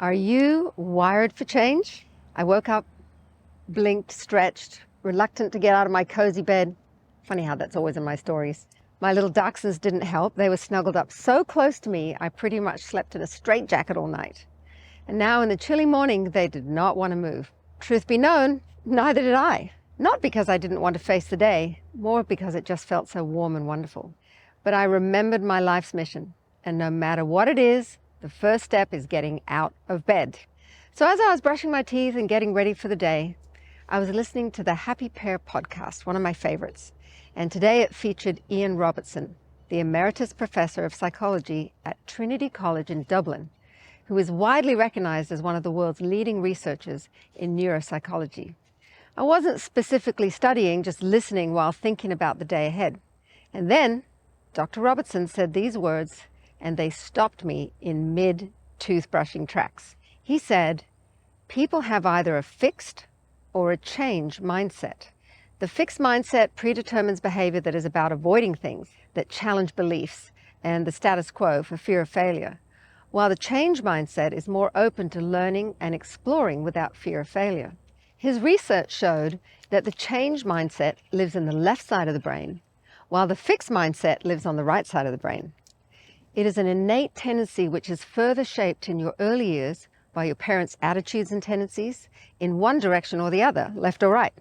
Are you wired for change? I woke up, blinked, stretched, reluctant to get out of my cozy bed. Funny how that's always in my stories. My little dachshunds didn't help. They were snuggled up so close to me, I pretty much slept in a straitjacket all night. And now in the chilly morning, they did not want to move. Truth be known, neither did I. Not because I didn't want to face the day, more because it just felt so warm and wonderful. But I remembered my life's mission, and no matter what it is, the first step is getting out of bed. So as I was brushing my teeth and getting ready for the day, I was listening to the Happy Pair podcast, one of my favorites. And today it featured Ian Robertson, the Emeritus Professor of Psychology at Trinity College in Dublin, who is widely recognized as one of the world's leading researchers in neuropsychology. I wasn't specifically studying, just listening while thinking about the day ahead. And then Dr. Robertson said these words, and they stopped me in mid-toothbrushing tracks. He said, people have either a fixed or a change mindset. The fixed mindset predetermines behavior that is about avoiding things that challenge beliefs and the status quo for fear of failure, while the change mindset is more open to learning and exploring without fear of failure. His research showed that the change mindset lives in the left side of the brain, while the fixed mindset lives on the right side of the brain. It is an innate tendency which is further shaped in your early years by your parents' attitudes and tendencies in one direction or the other, left or right.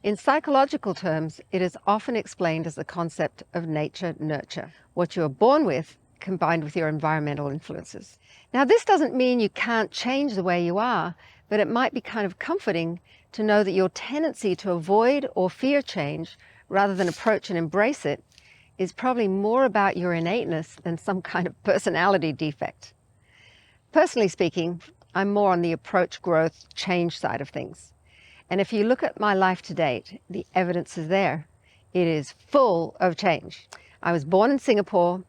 In psychological terms, it is often explained as the concept of nature-nurture, what you are born with combined with your environmental influences. Now, this doesn't mean you can't change the way you are, but it might be kind of comforting to know that your tendency to avoid or fear change rather than approach and embrace it is probably more about your innateness than some kind of personality defect. Personally speaking, I'm more on the approach, growth, change side of things. And if you look at my life to date, the evidence is there. It is full of change. I was born in Singapore.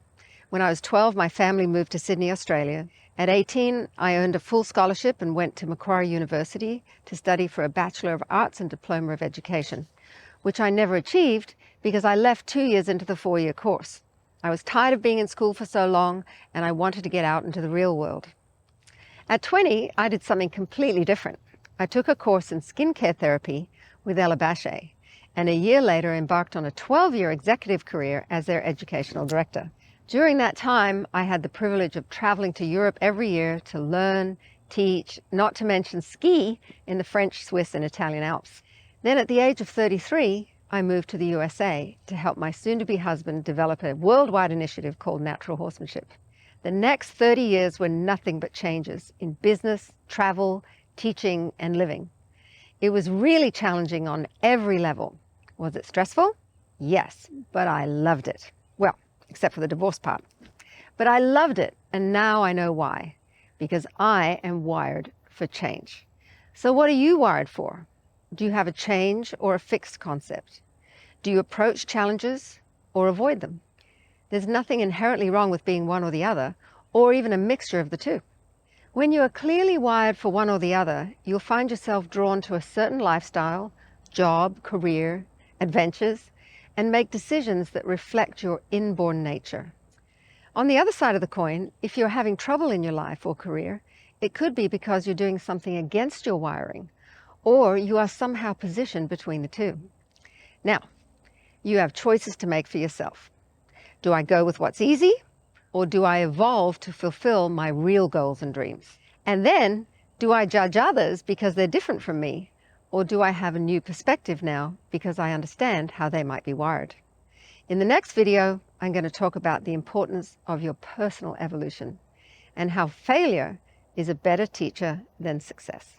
When I was 12, my family moved to Sydney, Australia. At 18, I earned a full scholarship and went to Macquarie University to study for a Bachelor of Arts and Diploma of Education, which I never achieved because I left 2 years into the 4-year course. I was tired of being in school for so long, and I wanted to get out into the real world. At 20, I did something completely different. I took a course in skincare therapy with Ella Bache, and a year later embarked on a 12-year executive career as their educational director. During that time, I had the privilege of traveling to Europe every year to learn, teach, not to mention ski in the French, Swiss, and Italian Alps. Then at the age of 33, I moved to the USA to help my soon-to-be husband develop a worldwide initiative called Natural Horsemanship. The next 30 years were nothing but changes in business, travel, teaching, and living. It was really challenging on every level. Was it stressful? Yes, but I loved it. Well, except for the divorce part. But I loved it, and now I know why. Because I am wired for change. So what are you wired for? Do you have a change or a fixed concept? Do you approach challenges or avoid them? There's nothing inherently wrong with being one or the other, or even a mixture of the two. When you are clearly wired for one or the other, you'll find yourself drawn to a certain lifestyle, job, career, adventures, and make decisions that reflect your inborn nature. On the other side of the coin, if you're having trouble in your life or career, it could be because you're doing something against your wiring, or you are somehow positioned between the two. Now, you have choices to make for yourself. Do I go with what's easy, or do I evolve to fulfill my real goals and dreams? And then, do I judge others because they're different from me, or do I have a new perspective now because I understand how they might be wired? In the next video, I'm going to talk about the importance of your personal evolution and how failure is a better teacher than success.